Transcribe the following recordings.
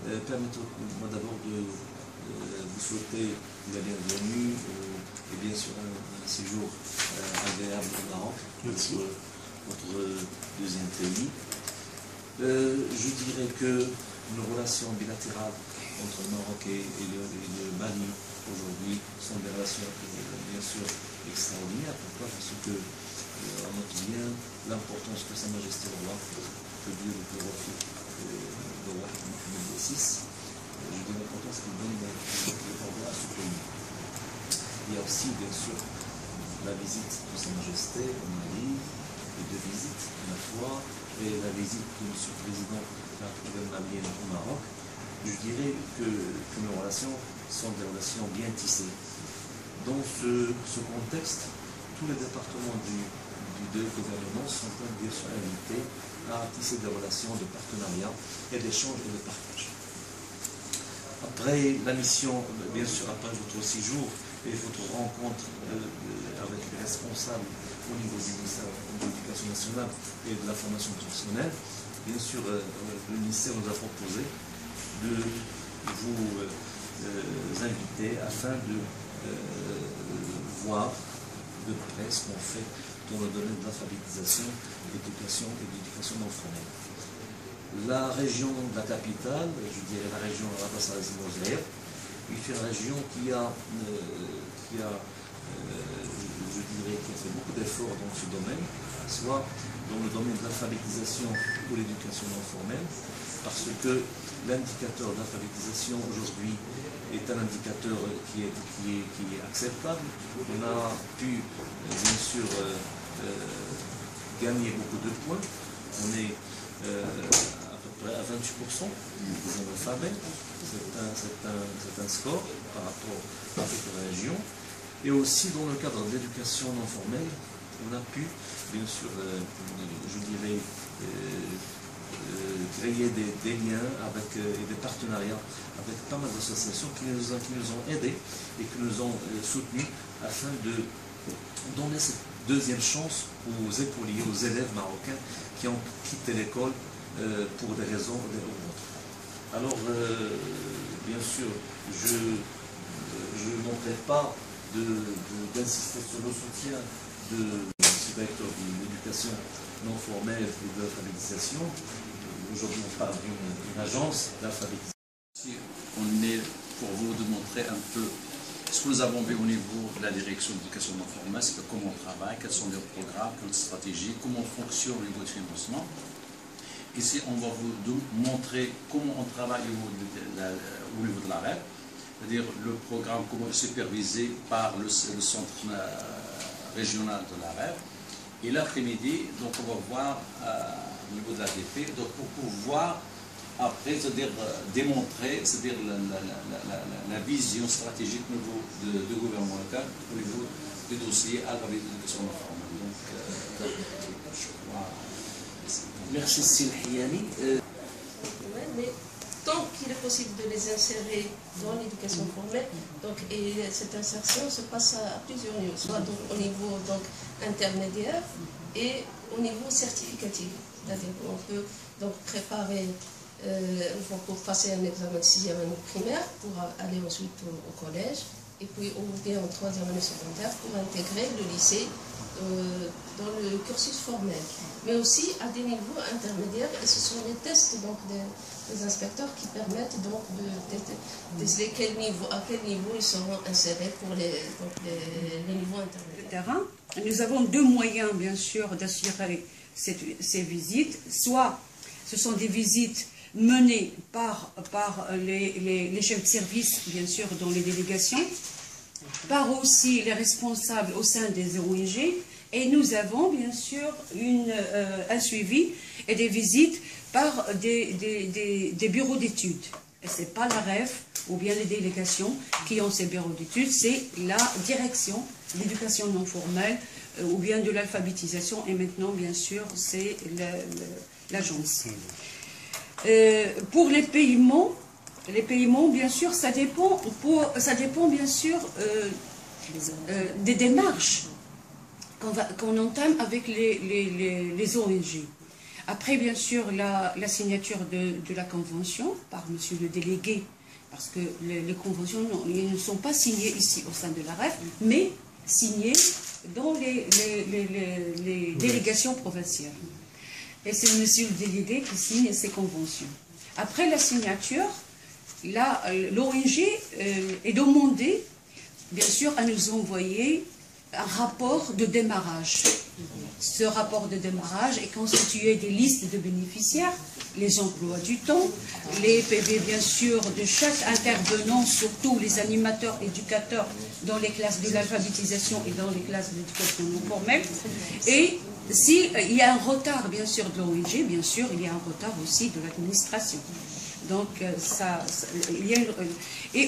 Permettez-moi d'abord de vous souhaiter la bienvenue et bien sûr un séjour agréable au Maroc, votre deuxième pays. Je dirais que nos relations bilatérales entre le Maroc et le Mali aujourd'hui sont des relations bien sûr extraordinaires. Pourquoi? Parce que on note bien l'importance que Sa Majesté le roi, que Dieu le glorifie, le roi Mohamed VI, je dis l'importance qu'il donne à ce pays. Il y a aussi bien sûr la visite de Sa Majesté au Mali, et deux visites à la fois, et la visite de M. le Président de la République malienne au Maroc. Je dirais que nos relations sont des relations bien tissées. Dans ce contexte, tous les départements du gouvernement sont bien sûr invités à tisser des relations de partenariat et d'échange et de partage. Après la mission, bien sûr, après votre séjour et votre rencontre avec les responsables au niveau du ministère de l'Éducation nationale et de la formation professionnelle, bien sûr, le ministère nous a proposé de vous inviter afin de voir de près ce qu'on fait dans le domaine de l'alphabétisation, de l'éducation et de l'éducation non formelle. La région de la capitale, je dirais la région Rabat-Salazar-Moselle, est une région qui a fait beaucoup d'efforts dans ce domaine, soit dans le domaine de l'alphabétisation ou l'éducation non formelle, parce que l'indicateur d'alphabétisation aujourd'hui est un indicateur qui est acceptable. On a pu, bien sûr, gagner beaucoup de points. On est à peu près à 28% des analphabètes. C'est un score par rapport à cette région. Et aussi dans le cadre de l'éducation non formelle, on a pu, bien sûr, je dirais, créer des liens et des partenariats avec pas mal d'associations qui nous ont aidés et qui nous ont soutenus afin de donner cette deuxième chance aux écoliers, aux élèves marocains qui ont quitté l'école pour des raisons ou d'autres. Alors, bien sûr, je ne manquerai pas d'insister sur le soutien du directeur de l'éducation non formelle et de l'alphabétisation. Aujourd'hui, on parle d'une agence d'alphabétisation. On est pour vous de montrer un peu ce que nous avons vu au niveau de la direction de l'éducation non formelle, c'est comment on travaille, quels sont les programmes, quelles stratégies, comment fonctionne au niveau de financement. Ici, on va vous montrer comment on travaille au niveau de la REP, c'est-à-dire le programme, comment il est supervisé par le centre régional de la REP. Et l'après-midi, donc on va voir au niveau de l'ADP, donc pour pouvoir après, c'est-à-dire démontrer, c'est-à-dire la vision stratégique au niveau du gouvernement local, au niveau des dossiers à l'éducation non formelle. Donc, je crois. Merci Silhiani. Mais tant qu'il est possible de les insérer dans l'éducation formelle, donc, et cette insertion se passe à plusieurs niveaux, soit donc, au niveau donc, intermédiaire et au niveau certificatif. C'est-à-dire qu'on peut donc préparer pour passer un examen de 6e année primaire pour aller ensuite au collège et puis ou bien en 3e année secondaire pour intégrer le lycée dans le cursus formel, mais aussi à des niveaux intermédiaires, et ce sont les tests donc, des inspecteurs qui permettent donc de déceler à quel niveau ils seront insérés pour les niveaux intermédiaires. Nous avons deux moyens bien sûr d'assurer ces visites, soit ce sont des visites menées par les chefs de service, bien sûr, dans les délégations, par aussi les responsables au sein des ONG, et nous avons, bien sûr, un suivi et des visites par des bureaux d'études. Et ce n'est pas la REF ou bien les délégations qui ont ces bureaux d'études, c'est la direction de l'éducation non formelle ou bien de l'alphabétisation, et maintenant, bien sûr, c'est l'agence. Pour les paiements, bien sûr, ça dépend bien sûr des démarches qu'on entame avec les ONG. Après, bien sûr, la signature de la convention par monsieur le délégué, parce que les conventions ne sont pas signées ici au sein de la REF, mais signées dans les délégations provinciales. Et c'est monsieur le délégué qui signe ces conventions. Après la signature, l'ONG est demandée, bien sûr, à nous envoyer un rapport de démarrage. Ce rapport de démarrage est constitué des listes de bénéficiaires, les emplois du temps, les PV bien sûr de chaque intervenant, surtout les animateurs, éducateurs dans les classes de l'alphabétisation et dans les classes d'éducation non formelle. Et s'il y a un retard bien sûr de l'ONG, bien sûr il y a un retard aussi de l'administration. Donc,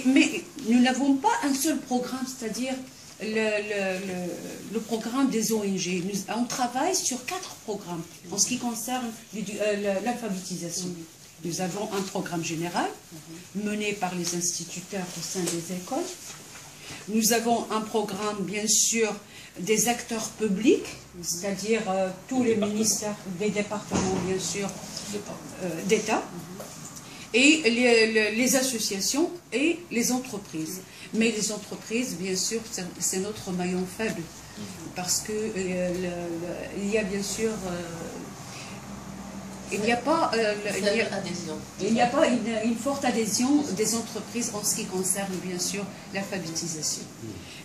mais nous n'avons pas un seul programme, c'est-à-dire le programme des ONG. On travaille sur 4 programmes en ce qui concerne l'alphabétisation. Nous avons un programme général mené par les instituteurs au sein des écoles. Nous avons un programme, bien sûr, des acteurs publics, c'est-à-dire tous les ministères des départements, bien sûr, d'État, et les associations et les entreprises. Mais les entreprises, bien sûr, c'est notre maillon faible, parce que il y a bien sûr... il n'y a pas une forte adhésion des entreprises en ce qui concerne, bien sûr, l'alphabétisation.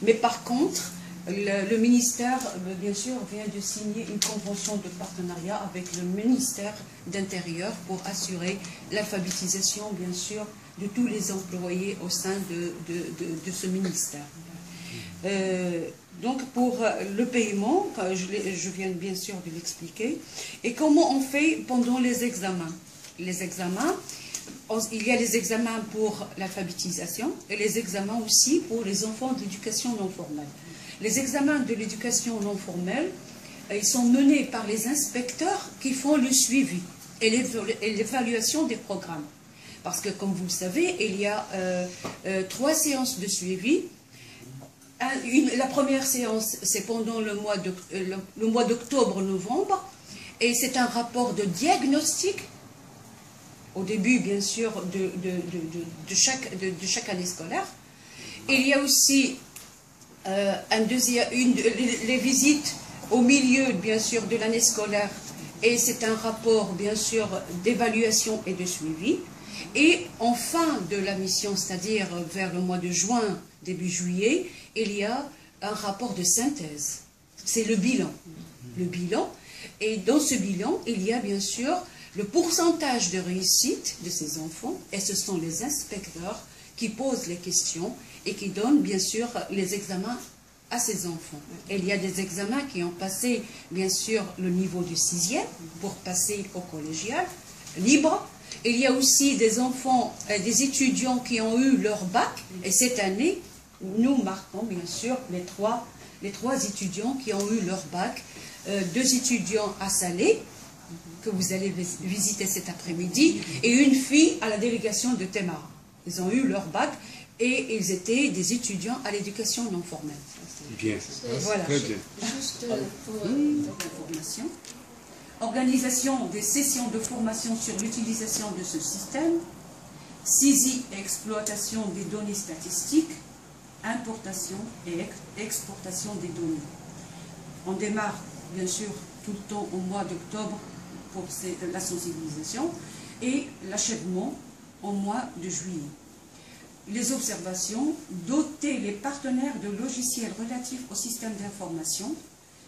Mais par contre, le ministère, bien sûr, vient de signer une convention de partenariat avec le ministère d'Intérieur pour assurer l'alphabétisation, bien sûr, de tous les employés au sein de ce ministère. Donc, pour le paiement, je viens bien sûr de l'expliquer. Et comment on fait pendant les examens? Les examens, il y a les examens pour l'alphabétisation et les examens aussi pour les enfants d'éducation non formelle. Les examens de l'éducation non formelle, ils sont menés par les inspecteurs qui font le suivi et l'évaluation des programmes. Parce que, comme vous le savez, il y a 3 séances de suivi. La première séance, c'est pendant le mois d'octobre-novembre, et c'est un rapport de diagnostic, au début, bien sûr, de chaque année scolaire. Il y a aussi les visites au milieu, bien sûr, de l'année scolaire, et c'est un rapport, bien sûr, d'évaluation et de suivi. Et en fin de la mission, c'est-à-dire vers le mois de juin, début juillet, il y a un rapport de synthèse. C'est le bilan. Le bilan. Et dans ce bilan, il y a bien sûr le pourcentage de réussite de ces enfants, et ce sont les inspecteurs qui posent les questions et qui donnent bien sûr les examens à ces enfants. Et il y a des examens qui ont passé bien sûr le niveau du 6e pour passer au collégial libre. Il y a aussi des enfants, des étudiants qui ont eu leur bac, et cette année, nous marquons bien sûr les trois étudiants qui ont eu leur bac, 2 étudiants à Salé, que vous allez visiter cet après-midi, et une fille à la délégation de Témara. Ils ont eu leur bac, et ils étaient des étudiants à l'éducation non formelle. Bien. Voilà. Juste pour l'information. Organisation des sessions de formation sur l'utilisation de ce système, saisie et exploitation des données statistiques, importation et exportation des données. On démarre bien sûr tout le temps au mois d'octobre pour la sensibilisation et l'achèvement au mois de juillet. Les observations, doter les partenaires de logiciels relatifs au système d'information,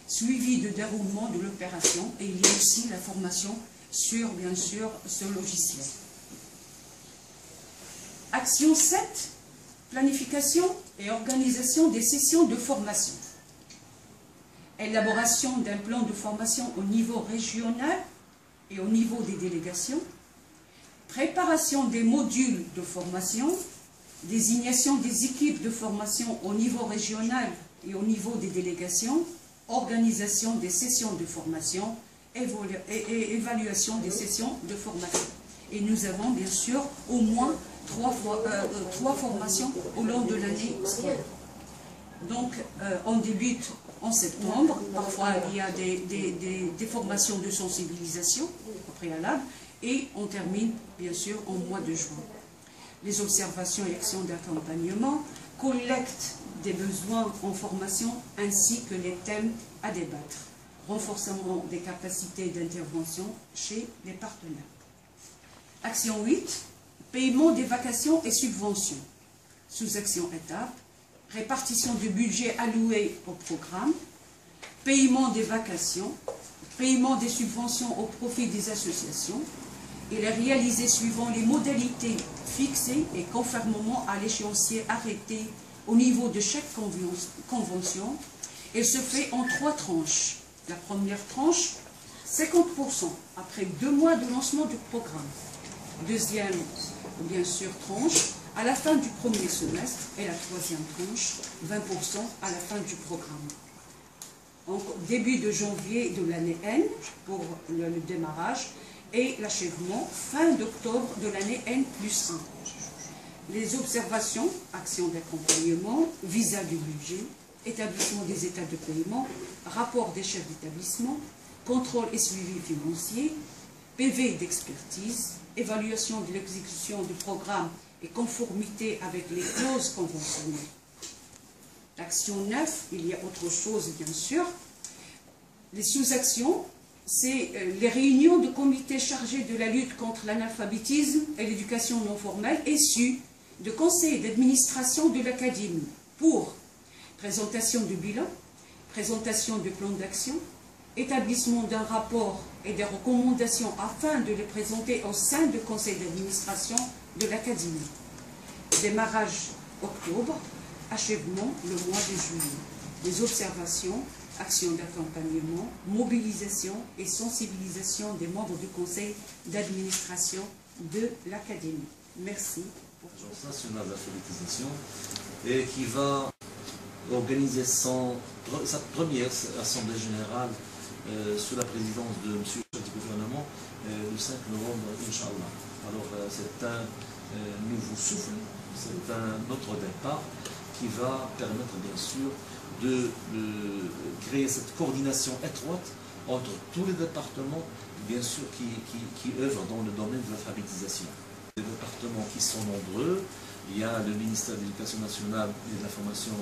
suivi de déroulement de l'opération, et il y a aussi la formation sur, bien sûr, ce logiciel. Action 7, planification et organisation des sessions de formation. Élaboration d'un plan de formation au niveau régional et au niveau des délégations. Préparation des modules de formation. Désignation des équipes de formation au niveau régional et au niveau des délégations. Organisation des sessions de formation et évaluation des sessions de formation. Et nous avons bien sûr au moins 3 formations au long de l'année scolaire. Donc, on débute en septembre. Parfois, il y a des formations de sensibilisation au préalable. Et on termine, bien sûr, en mois de juin. Les observations et actions d'accompagnement, collecte des besoins en formation ainsi que les thèmes à débattre. Renforcement des capacités d'intervention chez les partenaires. Action 8, paiement des vacations et subventions. Sous-action étape, répartition du budget alloué au programme, paiement des vacations, paiement des subventions au profit des associations. Il est réalisé suivant les modalités fixées et conformément à l'échéancier arrêté au niveau de chaque convention. Il se fait en 3 tranches. La première tranche, 50% après 2 mois de lancement du programme. Deuxième, bien sûr, tranche à la fin du premier semestre. Et la troisième tranche, 20% à la fin du programme. Donc, début de janvier de l'année N pour le démarrage et l'achèvement fin d'octobre de l'année N+1. Les observations, actions d'accompagnement, visa du budget, établissement des états de paiement, rapport des chefs d'établissement, contrôle et suivi financier, PV d'expertise, évaluation de l'exécution du programme et conformité avec les clauses conventionnelles. Action 9, il y a autre chose bien sûr. Les sous-actions, c'est les réunions de comités chargés de la lutte contre l'analphabétisme et l'éducation non formelle issues de conseils d'administration de l'académie pour présentation du bilan, présentation du plan d'action, établissement d'un rapport et des recommandations afin de les présenter au sein du conseil d'administration de l'académie. Démarrage octobre, achèvement le mois de juillet. Des observations, actions d'accompagnement, mobilisation et sensibilisation des membres du conseil d'administration de l'académie. Merci. L'Agence nationale d'alphabétisation et qui va organiser sa première assemblée générale sous la présidence de M. le chef du gouvernement le 5 novembre, Inch'Allah. Alors c'est un nouveau souffle, c'est un autre départ qui va permettre bien sûr de créer cette coordination étroite entre tous les départements, bien sûr, qui œuvrent dans le domaine de l'alphabétisation. Les départements qui sont nombreux, il y a le ministère de l'Éducation nationale et de la formation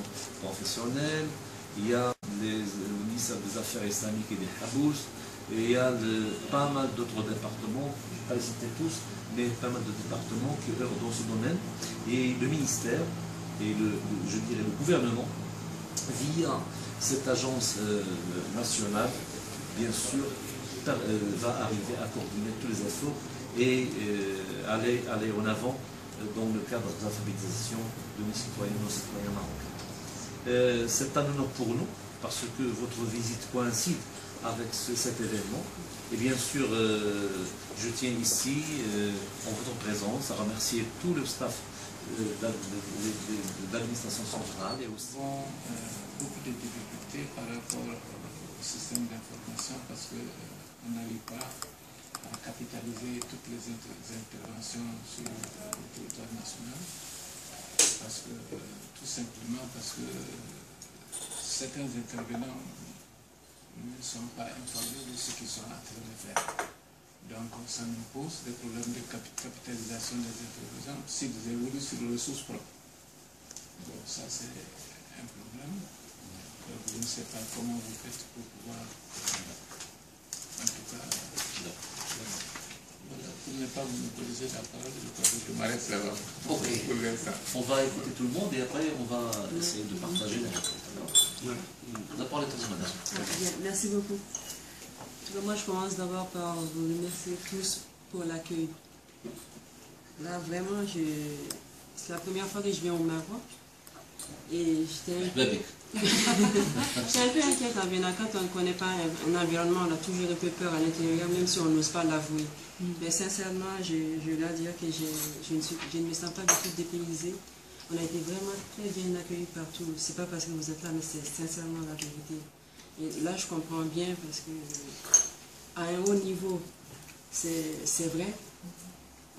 professionnelle, il y a le ministère des Affaires islamiques et des Habous, et il y a pas mal d'autres départements, je ne vais pas les citer tous, mais pas mal de départements qui œuvrent dans ce domaine. Et le ministère et je dirais le gouvernement, via cette agence nationale, bien sûr, va arriver à coordonner tous les efforts et aller en avant dans le cadre de l'alphabétisation de nos citoyens marocains. C'est un honneur pour nous, parce que votre visite coïncide avec cet événement. Et bien sûr, je tiens ici, en votre présence, à remercier tout le staff de l'administration centrale et aussi. Beaucoup de difficultés par rapport au système d'information parce qu'on n'arrive pas à capitaliser toutes les interventions sur le territoire national, parce que, tout simplement parce que certains intervenants ne sont pas informés de ce qu'ils sont en train de faire. Donc ça nous pose des problèmes de capitalisation des intervenants s'ils évoluent sur les ressources propres. Bon, ça c'est un problème. Donc, je ne sais pas comment vous faites pour pouvoir, en tout cas, voilà, pour ne pas monopoliser la parole, je crois que je m'arrête là pour l'instant. On va écouter tout le monde et après on va essayer de partager la réponse. La parole est à vous, madame. Merci beaucoup. En tout cas, moi, je commence d'abord par vous remercier tous pour l'accueil. Là, vraiment, c'est la première fois que je viens au Maroc. Et j'étais un peu inquiète en venant. Quand on ne connaît pas un environnement, on a toujours un peu peur à l'intérieur, même si on n'ose pas l'avouer. Mais sincèrement, je dois dire que je ne me sens pas du tout dépaysée. On a été vraiment très bien accueillis partout. C'est pas parce que vous êtes là, mais c'est sincèrement la vérité. Et là, je comprends bien parce que à un haut niveau, c'est vrai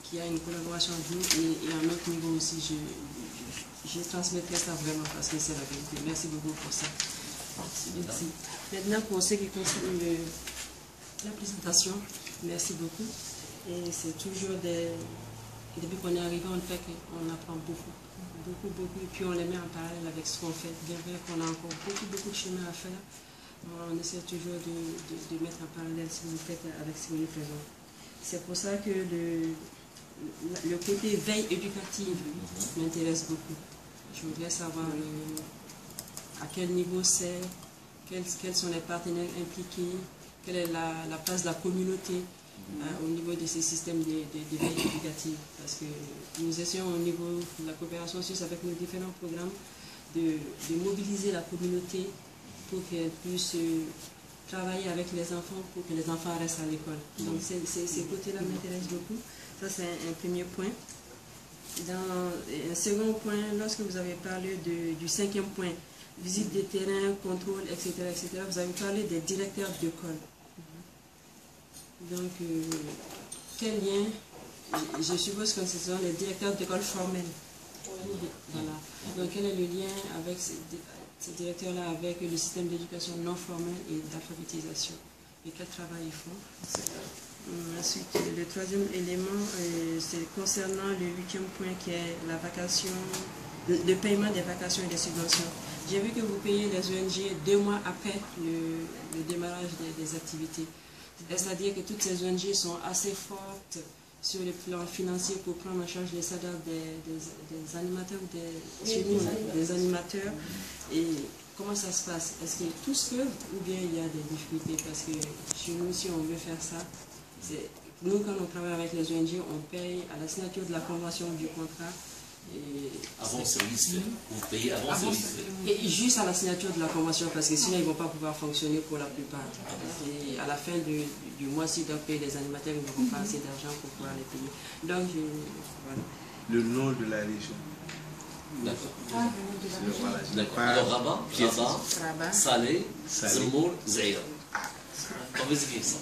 qu'il y a une collaboration entre nous et à un autre niveau aussi, je transmettrai ça vraiment parce que c'est la vérité. Merci beaucoup pour ça. Merci. Maintenant, pour ce qui concerne la présentation, merci beaucoup. Et c'est toujours depuis qu'on est arrivé, on apprend beaucoup. Et puis on les met en parallèle avec ce qu'on fait. Bien vrai qu'on a encore beaucoup de chemin à faire. On essaie toujours de mettre en parallèle ce que vous faites avec ce que nous faisons. C'est pour ça que le côté veille éducative m'intéresse beaucoup. Je voudrais savoir à quel niveau c'est, quels sont les partenaires impliqués, quelle est la place de la communauté au niveau de ces systèmes de veille éducative. Parce que nous essayons au niveau de la coopération suisse avec nos différents programmes de mobiliser la communauté pour qu'elle puisse travailler avec les enfants, pour que les enfants restent à l'école. Donc ces côtés-là m'intéressent beaucoup. Ça c'est un premier point. Dans un second point, lorsque vous avez parlé du cinquième point, visite des terrains, contrôle, etc., vous avez parlé des directeurs d'école. Donc, quel lien? Je suppose que ce sont les directeurs d'école formels. Voilà. Donc, quel est le lien avec ces directeurs-là avec le système d'éducation non formelle et d'alphabétisation? Et quel travail ils font? Ensuite, le troisième élément, c'est concernant le huitième point qui est la vacation, le paiement des vacations et des subventions. J'ai vu que vous payez les ONG 2 mois après le démarrage des activités. C'est-à-dire que toutes ces ONG sont assez fortes sur le plan financier pour prendre en charge les salaires des animateurs ou des animateurs. Et comment ça se passe? Est-ce que tous peuvent ou bien il y a des difficultés? Parce que chez nous, si on veut faire ça, nous, quand on travaille avec les ONG, on paye à la signature de la convention du contrat. Avant le service fait. Vous payez avant le service fait. Et juste à la signature de la convention, parce que sinon ils ne vont pas pouvoir fonctionner pour la plupart. Et à la fin du mois, s'ils doivent payer les animateurs, ils n'auront pas assez d'argent pour pouvoir les payer. Donc, voilà. Le nom de la région. D'accord. D'accord. Alors Rabat, Salé, Zemour, Zaïr. On va écrire ça.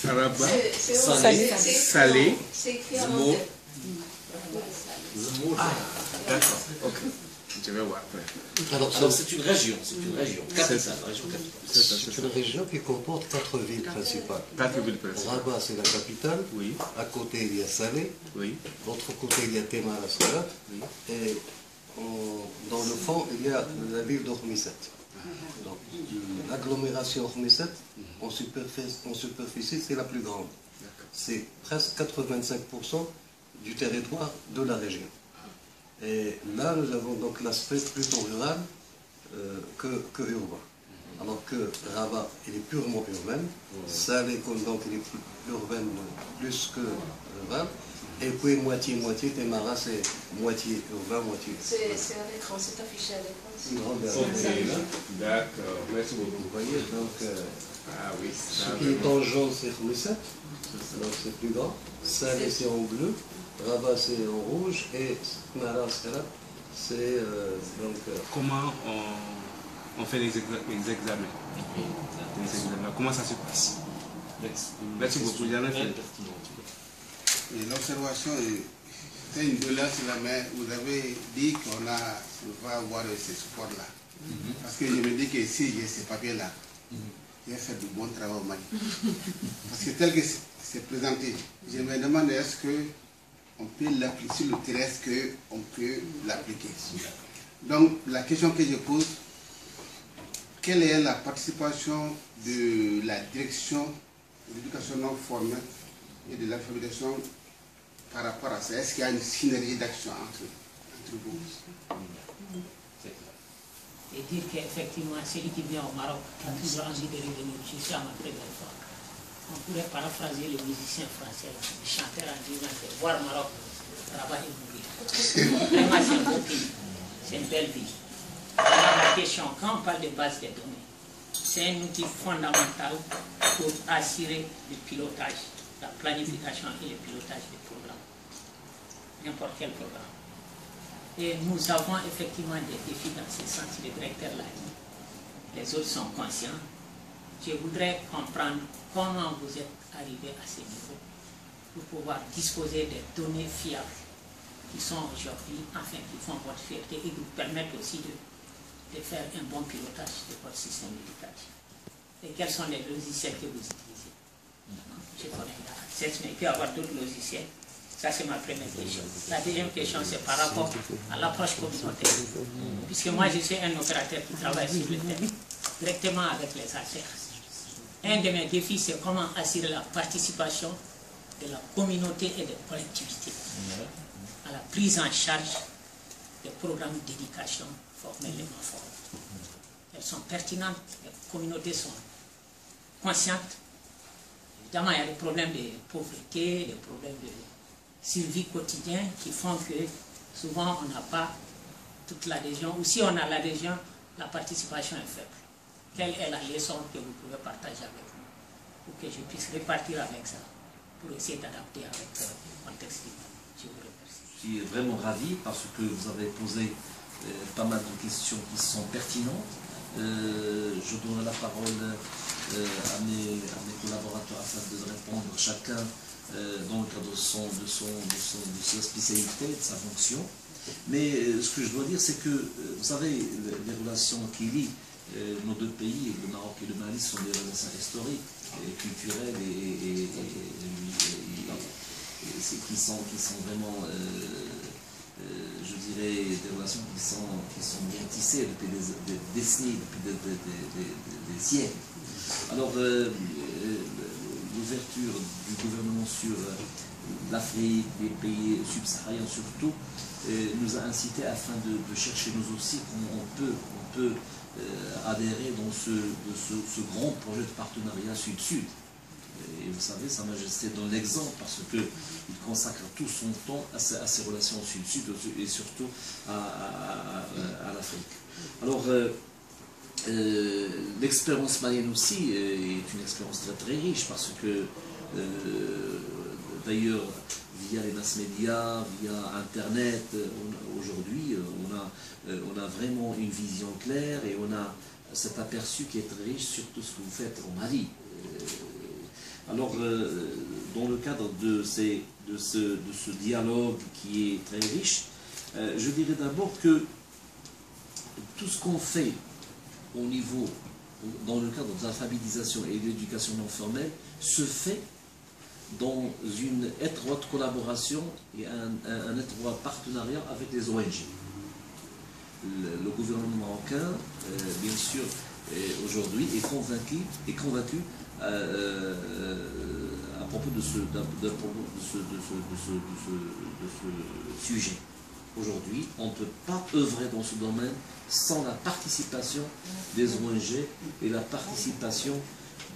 Rabat, Salé, Zemour. D'accord, ok. Je vais voir après. Alors c'est une région, capitale, région capitale. C'est une région qui comporte 4 villes principales. 4 villes principales. Rabat, c'est la capitale. Oui. À côté, il y a Salé. Oui. De l'autre côté, il y a Temara Salat. Oui. Et dans le fond, il y a la ville d'Ormisset. Donc, l'agglomération Ormisset, en superficie, c'est la plus grande. C'est presque 85% du territoire de la région. Et là, nous avons donc l'aspect plutôt rural que urbain. Alors que Rabat, il est purement urbain. Salé, donc, il est urbain plus que rural. Et puis moitié-moitié, Temara, c'est moitié urbain, moitié. C'est à l'écran, c'est affiché à l'écran. D'accord, merci beaucoup. Vous voyez, donc, ah oui, ce qui est en jaune, c'est Khmissat, donc c'est plus grand. Salé, c'est en bleu. Rabat, c'est en rouge. Et Temara, c'est donc... Comment on fait les examens? Comment ça se passe? Merci beaucoup, j'en ai fait. L'observation c'est une douleur sur la main. Vous avez dit qu'on va avoir ces supports-là. Parce que je me dis que si j'ai ces papiers-là, je vais faire du bon travail au Mali. Parce que tel que c'est présenté, je me demande est-ce qu'on peut l'appliquer sur le terrain, est-ce qu'on peut l'appliquer. Donc la question que je pose, quelle est la participation de la direction de l'éducation non formelle et de l'alphabétisation par rapport à ça? Est-ce qu'il y a une synergie d'action entre vous? Et dire qu'effectivement, celui qui vient au Maroc a toujours envie de revenir. Je suis à ma première fois. On pourrait paraphraser les musiciens français, les chanteurs en disant que voir Maroc, Rabat et mourir. Vraiment, c'est un beau pays. C'est une belle ville. Alors, la question, quand on parle de base des données, c'est un outil fondamental pour assurer le pilotage, la planification et le pilotage des programmes. N'importe quel programme. Et nous avons effectivement des défis dans ce sens, le directeur l'a dit. Les autres sont conscients. Je voudrais comprendre comment vous êtes arrivé à ce niveau pour pouvoir disposer des données fiables qui sont aujourd'hui, enfin, qui font votre fierté et qui vous permettent aussi de faire un bon pilotage de votre système éducatif. Et quels sont les logiciels que vous utilisez? Je connais la recette, mais il peut y avoir d'autres logiciels. Ça, c'est ma première question. La deuxième question, c'est par rapport à l'approche communautaire. Puisque moi, je suis un opérateur qui travaille sur le terrain, directement avec les acteurs. Un de mes défis, c'est comment assurer la participation de la communauté et des collectivités à la prise en charge des programmes d'éducation formelle et non formelle. Elles sont pertinentes, les communautés sont conscientes. Évidemment, il y a des problèmes de pauvreté, des problèmes de survie quotidien qui font que souvent on n'a pas toute l'adhésion, ou si on a l'adhésion, la participation est faible. Quelle est la leçon que vous pouvez partager avec nous pour que je puisse repartir avec ça, pour essayer d'adapter avec le contexte du monde? Je vous remercie. Je suis vraiment ravi parce que vous avez posé pas mal de questions qui sont pertinentes. Je donne la parole à mes collaborateurs afin de répondre chacun dans le cadre de sa spécialité, de sa fonction. Mais ce que je dois dire, c'est que, vous savez, les relations qui lient nos deux pays, le Maroc et le Mali, sont des relations historiques, et culturelles et qui sont vraiment, je dirais, des relations qui sont bien tissées depuis des décennies, depuis des siècles. Alors, l'ouverture du gouvernement sur l'Afrique, les pays subsahariens surtout, nous a incité afin de chercher nous aussi comment on peut adhérer dans ce grand projet de partenariat Sud-Sud. Et vous savez, Sa Majesté donne l'exemple parce qu'il consacre tout son temps à ces relations Sud-Sud et surtout à l'Afrique. Alors, l'expérience malienne aussi est une expérience très très riche parce que d'ailleurs via les mass médias, via Internet, aujourd'hui on a vraiment une vision claire et on a cet aperçu qui est très riche sur tout ce que vous faites au Mali. Alors dans le cadre de ce dialogue qui est très riche, je dirais d'abord que tout ce qu'on fait au niveau, dans le cadre de l'alphabétisation et de l'éducation non formelle, se fait dans une étroite collaboration et un étroit partenariat avec les ONG. Le gouvernement marocain, bien sûr, aujourd'hui est convaincu à propos de ce sujet. Aujourd'hui, on ne peut pas œuvrer dans ce domaine sans la participation des ONG et la participation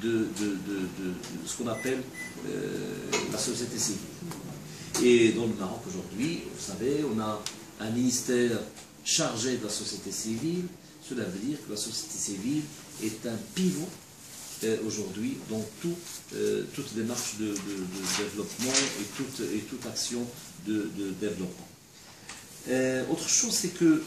de ce qu'on appelle la société civile. Et dans le Maroc aujourd'hui, vous savez, on a un ministère chargé de la société civile. Cela veut dire que la société civile est un pivot aujourd'hui dans toute démarche de développement et toute action de développement. Autre chose, c'est que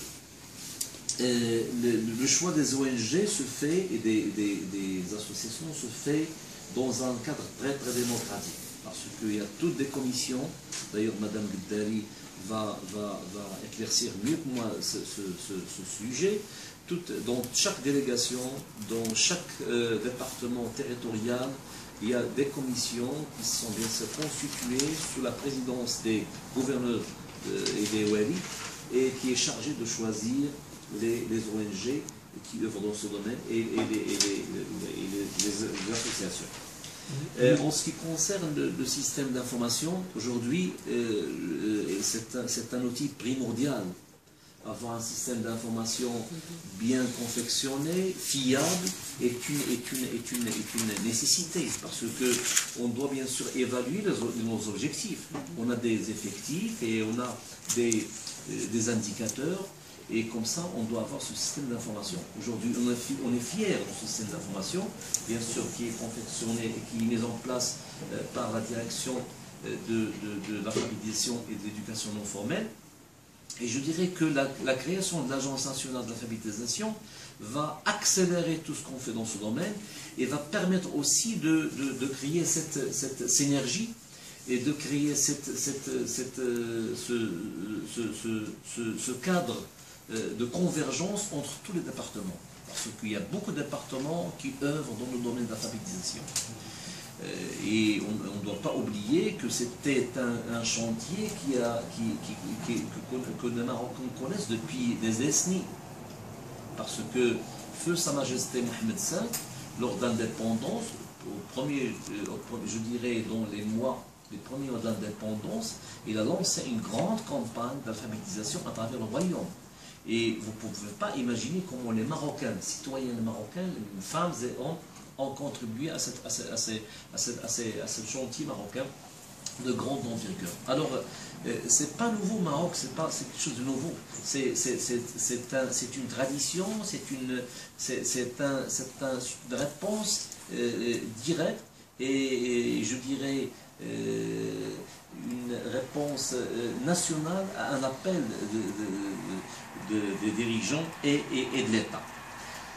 le choix des ONG se fait et des associations se fait dans un cadre très très démocratique parce qu'il y a toutes des commissions. D'ailleurs, Madame Gueddari va éclaircir mieux que moi ce sujet. Dans chaque délégation, dans chaque département territorial, il y a des commissions qui sont bien sûr constituées sous la présidence des gouverneurs et des wali et qui est chargée de choisir les ONG qui œuvrent dans ce domaine et les associations. En ce qui concerne le système d'information, aujourd'hui, c'est un outil primordial. Avoir un système d'information bien confectionné, fiable, est une nécessité, parce qu'on doit bien sûr évaluer nos objectifs. On a des effectifs et on a des indicateurs, et comme ça, on doit avoir ce système d'information. Aujourd'hui, on est fiers de ce système d'information, bien sûr, qui est confectionné et qui est mis en place par la direction de l'alphabétisation et de l'éducation non formelle. Et je dirais que la création de l'Agence nationale de l'alphabétisation va accélérer tout ce qu'on fait dans ce domaine et va permettre aussi de créer cette synergie et de créer ce cadre de convergence entre tous les départements. Parce qu'il y a beaucoup de départements qui œuvrent dans le domaine de l'alphabétisation. Et on ne doit pas oublier que c'était un chantier que les Marocains connaissent depuis des décennies. Parce que Feu Sa Majesté Mohamed V, lors d'indépendance, je dirais dans les premiers mois d'indépendance, il a lancé une grande campagne d'alphabétisation à travers le royaume. Et vous ne pouvez pas imaginer comment les Marocains, citoyens marocains, les femmes et hommes, ont contribué à ce chantier marocain de grande envergure. Alors, c'est pas nouveau au Maroc, c'est quelque chose de nouveau. C'est une tradition, c'est une réponse directe et je dirais une réponse nationale à un appel des dirigeants et de l'État.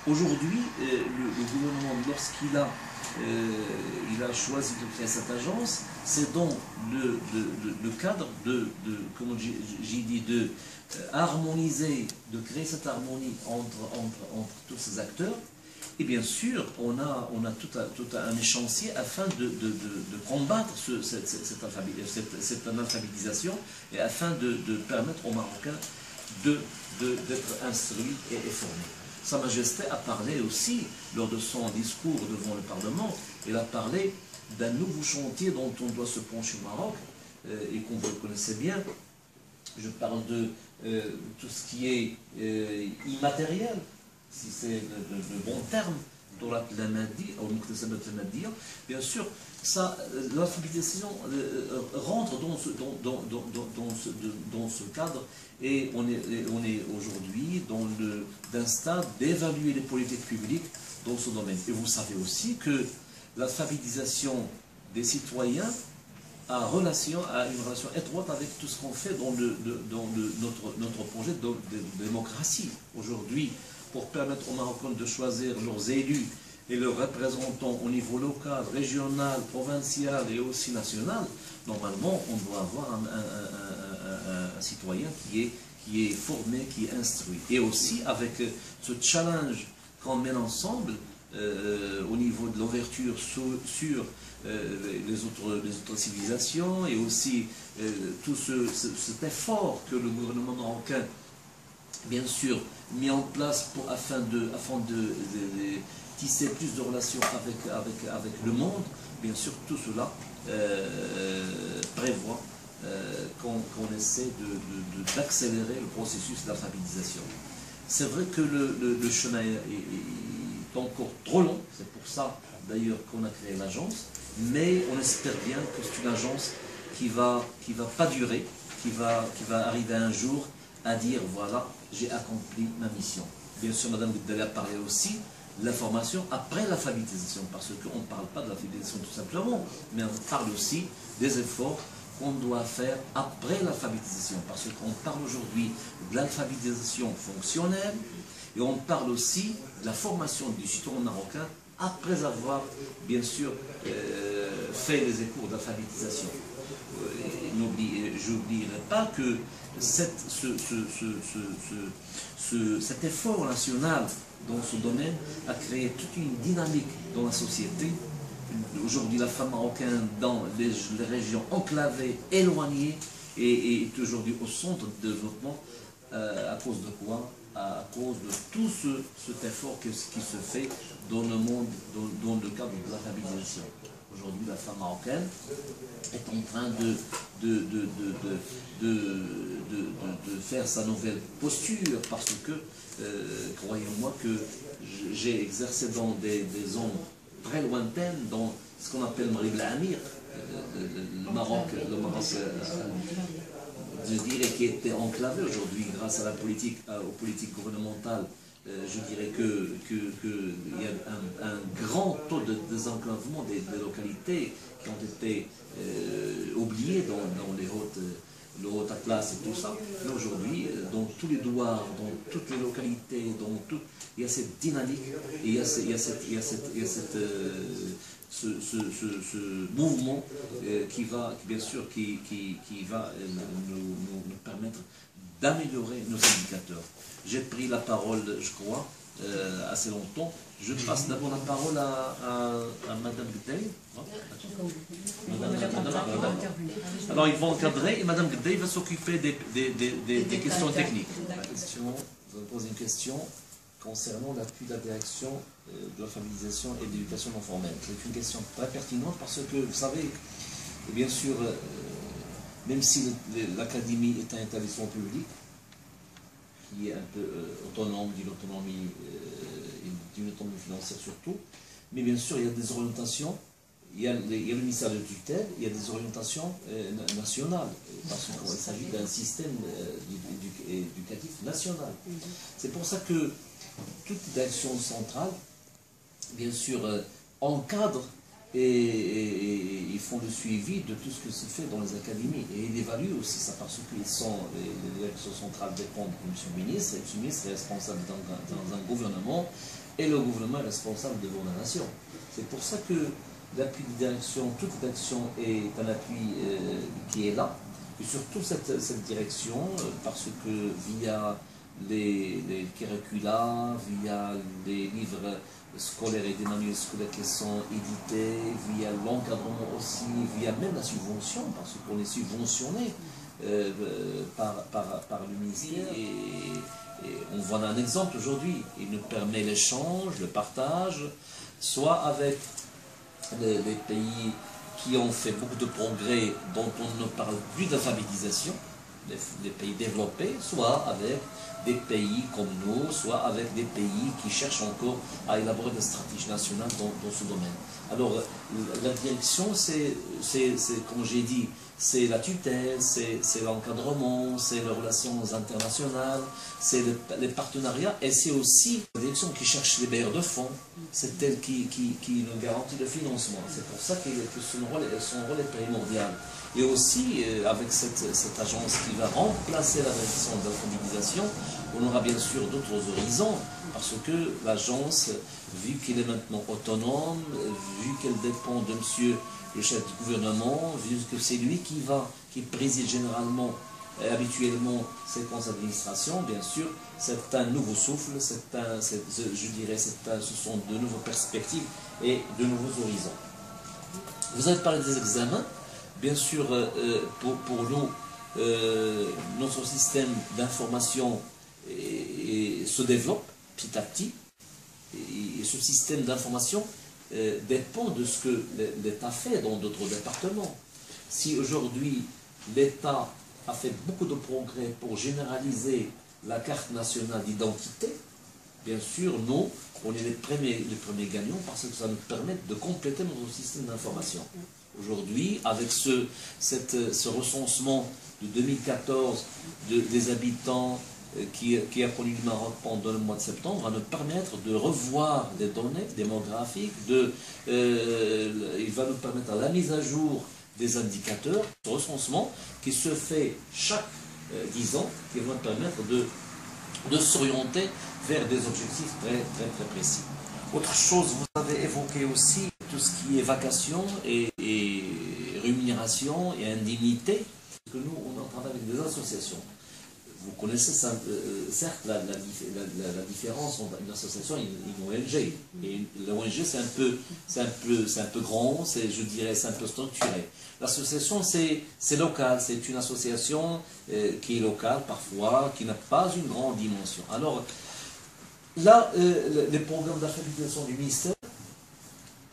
Aujourd'hui, le gouvernement, lorsqu'il a choisi de créer cette agence, c'est dans le cadre comme j'ai dit, de harmoniser, de créer cette harmonie entre tous ces acteurs. Et bien sûr, on a tout un échéancier afin de combattre cette analphabétisation et afin de permettre aux Marocains d'être instruits et formés. Sa Majesté a parlé aussi, lors de son discours devant le Parlement, il a parlé d'un nouveau chantier dont on doit se pencher au Maroc, et qu'on vous connaissez bien. Je parle de tout ce qui est immatériel, si c'est le bon terme, bien sûr, l'alphabétisation rentre dans ce cadre et on est aujourd'hui dans un stade d'évaluer les politiques publiques dans ce domaine. Et vous savez aussi que l'alphabétisation des citoyens a une relation étroite avec tout ce qu'on fait dans notre projet de démocratie. Aujourd'hui, pour permettre aux Marocains de choisir leurs élus et leurs représentants au niveau local, régional, provincial et aussi national, normalement, on doit avoir un citoyen qui est formé, qui est instruit. Et aussi, avec ce challenge qu'on mène ensemble, au niveau de l'ouverture sur les autres civilisations, et aussi tout cet effort que le gouvernement marocain, bien sûr, mis en place afin de tisser plus de relations avec le monde. Bien sûr, tout cela prévoit qu'on essaie d'accélérer le processus d'alphabétisation. C'est vrai que le chemin est encore trop long, c'est pour ça d'ailleurs qu'on a créé l'agence, mais on espère bien que c'est une agence qui va pas durer, qui va arriver un jour à dire voilà, j'ai accompli ma mission. Bien sûr, Mme Gouddali a parlé aussi de la formation après l'alphabétisation, parce qu'on ne parle pas de l'alphabétisation tout simplement, mais on parle aussi des efforts qu'on doit faire après l'alphabétisation, parce qu'on parle aujourd'hui de l'alphabétisation fonctionnelle, et on parle aussi de la formation du citoyen marocain après avoir, bien sûr, fait les cours d'alphabétisation. J'oublierai pas que cet effort national dans ce domaine a créé toute une dynamique dans la société. Aujourd'hui, la femme marocaine dans les régions enclavées, éloignées, est aujourd'hui au centre de développement. À cause de quoi? À cause de tout cet effort qui se fait dans le monde, dans le cadre de l'alphabétisation. Aujourd'hui, la femme marocaine est en train de faire sa nouvelle posture, parce que, croyez-moi que j'ai exercé dans des zones très lointaines, dans ce qu'on appelle Marib el-Amir, le Maroc, je dirais, qui était enclavé aujourd'hui grâce à aux politiques gouvernementales. Je dirais qu'il y a un grand taux de désenclavement des localités qui ont été oubliées dans les hautes Atlas et tout ça. Mais aujourd'hui, dans tous les douars, dans toutes les localités, il y a cette dynamique, et il y a cette ce mouvement qui va, bien sûr, qui va nous permettre d'améliorer nos indicateurs. J'ai pris la parole, je crois, assez longtemps. Je passe d'abord la parole à Madame Gdey. Alors ils vont encadrer et Madame Gdey va s'occuper des questions techniques. Je vais poser une question concernant l'appui de la direction de l'alphabétisation et de l'éducation non formelle. C'est une question très pertinente parce que, vous savez, bien sûr, même si l'académie est un établissement public, qui est un peu autonome, d'une autonomie financière surtout, mais bien sûr, il y a des orientations, il y a le ministère de tutelle, il y a des orientations nationales, parce qu'il s'agit d'un système éducatif national. C'est pour ça que toute direction centrale, bien sûr, encadre et ils font le suivi de tout ce que se fait dans les académies. Et ils évaluent aussi ça parce que les directions centrales dépendent du Monsieur le ministre, et le Monsieur le ministre est responsable dans un gouvernement, et le gouvernement est responsable devant la nation. C'est pour ça que l'appui de direction, toute direction est un appui qui est là, et surtout cette direction, parce que via les curricula, via les livres scolaires et des manuels scolaires qui sont édités, via l'encadrement aussi, via même la subvention, parce qu'on est subventionné par le ministère. Et on voit un exemple aujourd'hui, il nous permet l'échange, le partage, soit avec les pays qui ont fait beaucoup de progrès, dont on ne parle plus d'alphabétisation, des pays développés, soit avec des pays comme nous, soit avec des pays qui cherchent encore à élaborer des stratégies nationales dans ce domaine. Alors, la direction, c'est comme j'ai dit, c'est la tutelle, c'est l'encadrement, c'est les relations internationales, c'est les partenariats, et c'est aussi la direction qui cherche les bailleurs de fonds, c'est elle qui nous garantit le financement. C'est pour ça que son rôle est primordial. Et aussi, avec cette agence qui va remplacer la direction de l'alphabétisation, on aura bien sûr d'autres horizons, parce que l'agence, vu qu'elle est maintenant autonome, vu qu'elle dépend de monsieur le chef du gouvernement, vu que c'est lui qui préside généralement, habituellement, ces conseils d'administration, bien sûr, c'est un nouveau souffle, je dirais, ce sont de nouvelles perspectives et de nouveaux horizons. Vous avez parlé des examens. Bien sûr, pour nous, notre système d'information se développe petit à petit. Et ce système d'information dépend de ce que l'État fait dans d'autres départements. Si aujourd'hui, l'État a fait beaucoup de progrès pour généraliser la carte nationale d'identité, bien sûr, nous, on est les premiers gagnants parce que ça nous permet de compléter notre système d'information. Aujourd'hui, avec ce recensement de 2014 des habitants qui a connu le Maroc pendant le mois de septembre, va nous permettre de revoir des données démographiques, il va nous permettre la mise à jour des indicateurs, ce recensement qui se fait chaque 10 ans, qui va nous permettre de s'orienter vers des objectifs très, très, très précis. Autre chose, vous avez évoqué aussi tout ce qui est vacation et rémunération et indemnité, que nous, on travaille avec des associations. Vous connaissez certes la différence entre une association et une ONG. Et l'ONG, c'est un peu grand, je dirais, c'est un peu structuré. L'association, c'est local, c'est une association qui est locale parfois, qui n'a pas une grande dimension. Alors, là, les programmes d'alphabétisation du ministère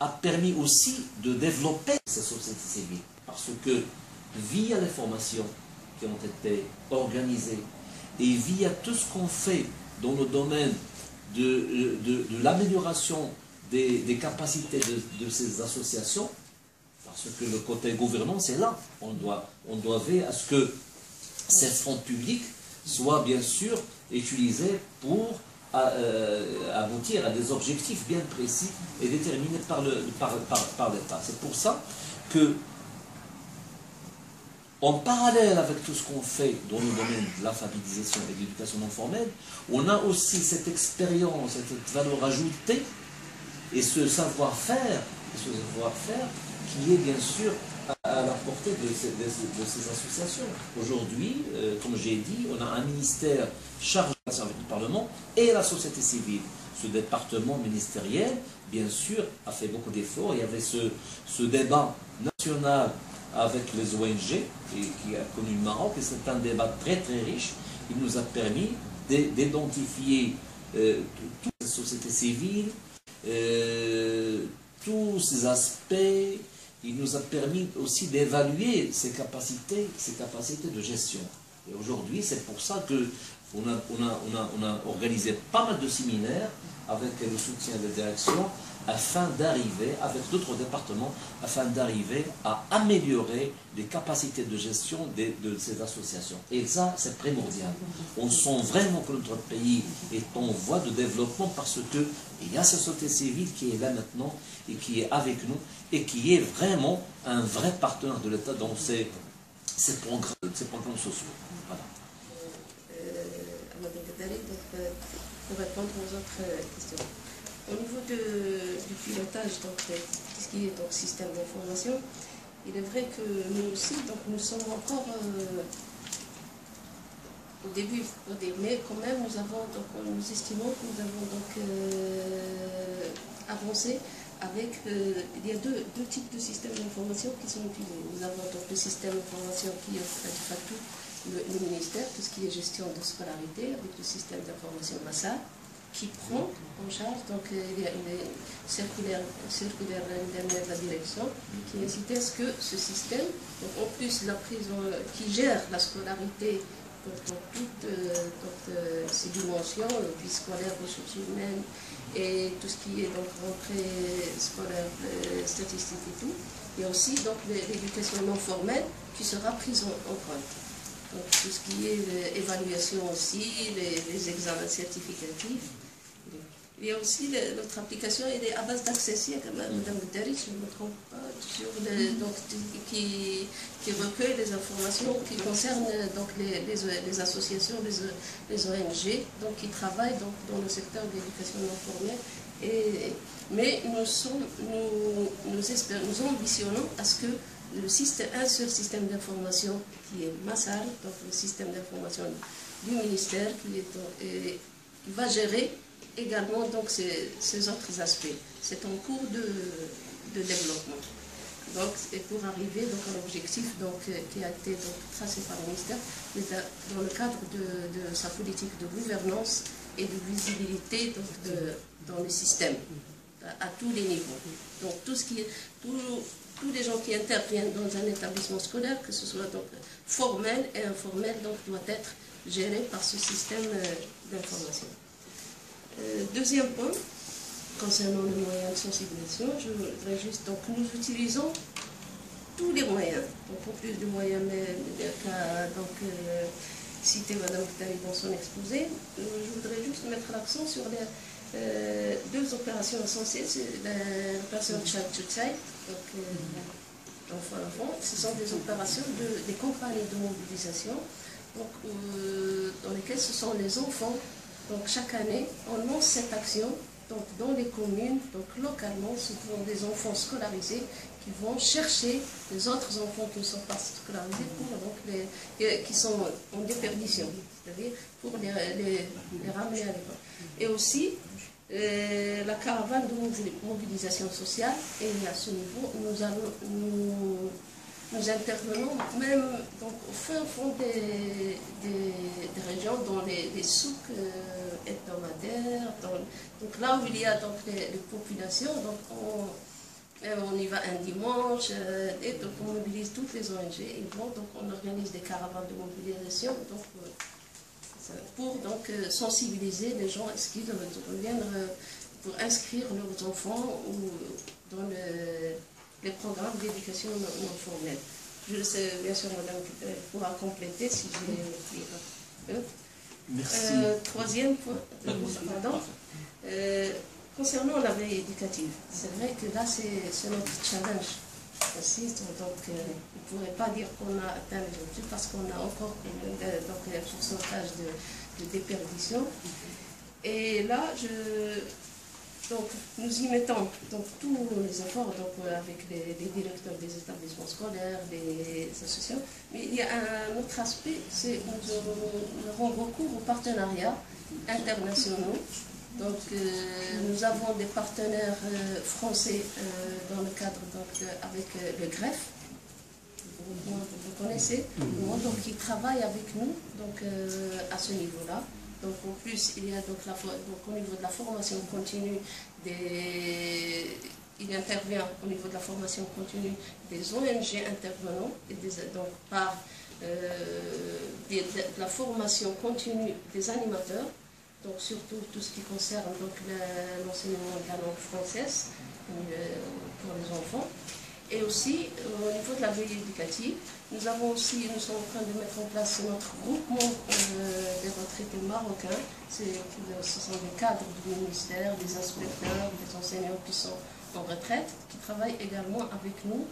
a permis aussi de développer cette société civile. Parce que via les formations qui ont été organisées et via tout ce qu'on fait dans le domaine de l'amélioration des capacités de ces associations, parce que le côté gouvernance est là, on doit veiller à ce que ces fonds publics soient bien sûr utilisés pour aboutir à des objectifs bien précis et déterminés par l'État. C'est pour ça que, en parallèle avec tout ce qu'on fait dans le domaine de l'alphabétisation et de l'éducation non formelle, on a aussi cette expérience, cette valeur ajoutée et ce savoir-faire et ce savoir-faire qui est bien sûr à la portée de ces associations. Aujourd'hui, comme j'ai dit, on a un ministère chargé de la service du Parlement et la société civile. Ce département ministériel, bien sûr, a fait beaucoup d'efforts. Il y avait ce débat national avec les ONG et qui a connu le Maroc, et c'est un débat très très riche. Il nous a permis d'identifier toutes les sociétés civiles, tous ces aspects. Il nous a permis aussi d'évaluer ses capacités de gestion. Et aujourd'hui, c'est pour ça qu'on a organisé pas mal de séminaires avec le soutien de la direction afin d'arriver, avec d'autres départements, afin d'arriver à améliorer les capacités de gestion de ces associations. Et ça, c'est primordial. On sent vraiment que notre pays est en voie de développement parce qu'il y a cette société civile qui est là maintenant et qui est avec nous et qui est vraiment un vrai partenaire de l'État dans ces programmes sociaux. Voilà. Pour répondre aux autres questions. Au niveau du pilotage, donc, tout ce qui est donc, système d'information, il est vrai que nous aussi, donc, nous sommes encore au début, mais quand même, nous estimons que nous avons donc avancé avec, il y a deux types de systèmes d'information qui sont utilisés. Nous avons donc le système d'information qui offre de facto le ministère, tout ce qui est gestion de scolarité, avec le système d'information Massa, qui prend en charge, donc il y a une circulaire l'année dernière de la direction qui incitait à ce que ce système, donc en plus la prison qui gère la scolarité dans toutes ces dimensions, vie scolaire, ressources humaines et tout ce qui est donc rentrée scolaire, statistique et tout, il y a aussi donc l'éducation non formelle qui sera prise en compte. Donc, tout ce qui est évaluation aussi, les examens certificatifs. Il y a aussi notre application, elle est à base d'accès, Madame Guterres, je ne me trompe pas, qui recueille les informations qui concernent donc, les associations, les ONG, donc, qui travaillent donc, dans le secteur de l'éducation non formelle. Mais nous ambitionnons à ce que un seul système d'information qui est Massal, donc le système d'information du ministère, qui va gérer également donc, ces autres aspects. C'est en cours de développement. Donc, et pour arriver donc, à l'objectif qui a été donc, tracé par le ministère, mais dans le cadre de sa politique de gouvernance et de visibilité donc, dans le système, à tous les niveaux. Donc, tous les gens qui interviennent dans un établissement scolaire, que ce soit donc formel et informel, donc doit être géré par ce système d'information. Deuxième point, concernant les moyens de sensibilisation, je voudrais juste, donc nous utilisons tous les moyens, donc en plus des moyens cité Mme Guterres dans son exposé, je voudrais juste mettre l'accent sur les deux opérations essentielles, c'est l'opération Child to Child, donc enfant à enfant, ce sont des opérations, des campagnes de mobilisation, donc, dans lesquelles ce sont les enfants. Donc chaque année, on lance cette action donc, dans les communes, donc localement, ce sont des enfants scolarisés qui vont chercher les autres enfants qui ne sont pas scolarisés, qui sont en déperdition, c'est-à-dire pour les ramener à l'école. Et aussi, la caravane de mobilisation sociale, et à ce niveau, nous intervenons même donc, au fin fond des régions, dans les souks hebdomadaires, donc là où il y a donc, les populations, donc on y va un dimanche, et donc on mobilise toutes les ONG, et bon, donc on organise des caravanes de mobilisation donc, pour donc, sensibiliser les gens à ce qu'ils reviennent pour inscrire leurs enfants dans les programmes d'éducation non formelle. Je sais, bien sûr, Madame pourra compléter si j'ai oublié. Merci. Troisième point, pardon, concernant la veille éducative, c'est vrai que là, c'est notre challenge. Donc, on ne pourrait pas dire qu'on a atteint les objectifs parce qu'on a encore un pourcentage de déperdition. Et là, Donc, nous y mettons donc, tous les efforts donc, avec les directeurs des établissements scolaires, des associations. Mais il y a un autre aspect, c'est que nous avons recours aux partenariats internationaux. Donc, nous avons des partenaires français dans le cadre avec le greffe. Vous connaissez, donc qui travaillent avec nous donc, à ce niveau-là. Donc en plus, il y a donc, au niveau de la formation continue, il intervient au niveau de la formation continue des ONG intervenants, et donc par de la formation continue des animateurs, donc surtout tout ce qui concerne l'enseignement de la langue française pour les enfants. Et aussi, au niveau de la veille éducative, nous sommes en train de mettre en place notre groupement des retraités marocains. Ce sont des cadres du ministère, des inspecteurs, des enseignants qui sont en retraite, qui travaillent également avec nous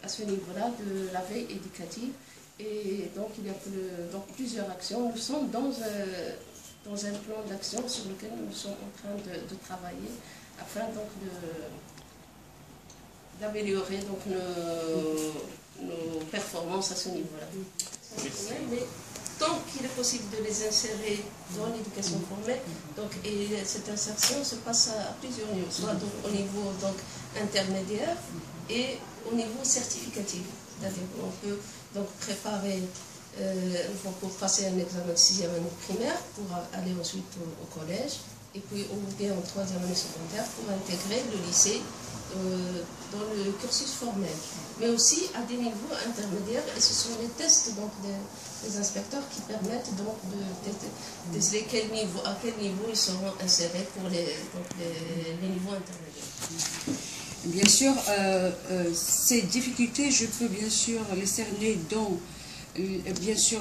à ce niveau-là de la veille éducative. Et donc, il y a plusieurs actions. Nous sommes dans un plan d'action sur lequel nous sommes en train de travailler afin donc d'améliorer donc nos performances à ce niveau-là. Mais tant qu'il est possible de les insérer dans l'éducation formelle, et cette insertion se passe à plusieurs niveaux, soit donc, au niveau donc, intermédiaire et au niveau certificatif. C'est-à-dire qu'on peut donc préparer pour passer un examen de 6e année primaire pour aller ensuite au collège, et puis ou bien en 3e année secondaire pour intégrer le lycée dans le cursus formel, mais aussi à des niveaux intermédiaires, et ce sont les tests donc, des inspecteurs qui permettent donc de déceler à quel niveau ils seront insérés pour les niveaux intermédiaires. Bien sûr, ces difficultés, je peux bien sûr les cerner dans, bien sûr,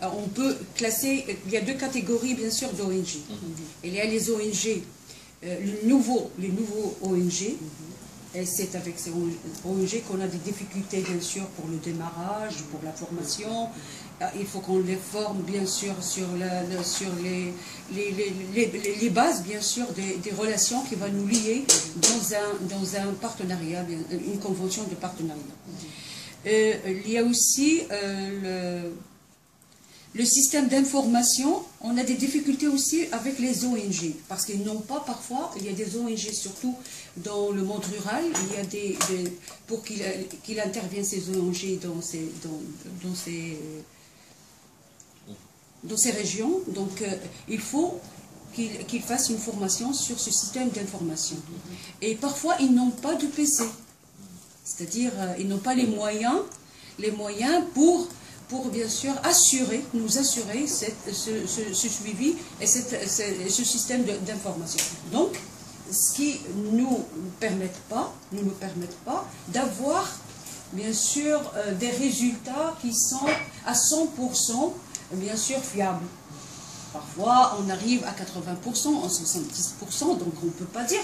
on peut classer, il y a deux catégories bien sûr d'ONG. Il y a les ONG, les nouveaux ONG, et c'est avec ces ONG qu'on a des difficultés bien sûr pour le démarrage, pour la formation. Il faut qu'on les forme bien sûr sur les bases bien sûr des relations qui vont nous lier dans un partenariat, une convention de partenariat. Il y a aussi le système d'information. On a des difficultés aussi avec les ONG, parce qu'ils n'ont pas parfois, il y a des ONG surtout dans le monde rural, il y a pour qu'il intervienne ces ONG dans ces régions, donc il faut qu'ils fassent une formation sur ce système d'information. Et parfois, ils n'ont pas de PC, c'est-à-dire ils n'ont pas les moyens pour bien sûr nous assurer ce suivi et ce système d'information. Donc, ce qui ne nous permet pas d'avoir bien sûr des résultats qui sont à 100% bien sûr fiables. Parfois, on arrive à 80%, à 70%, donc on ne peut pas dire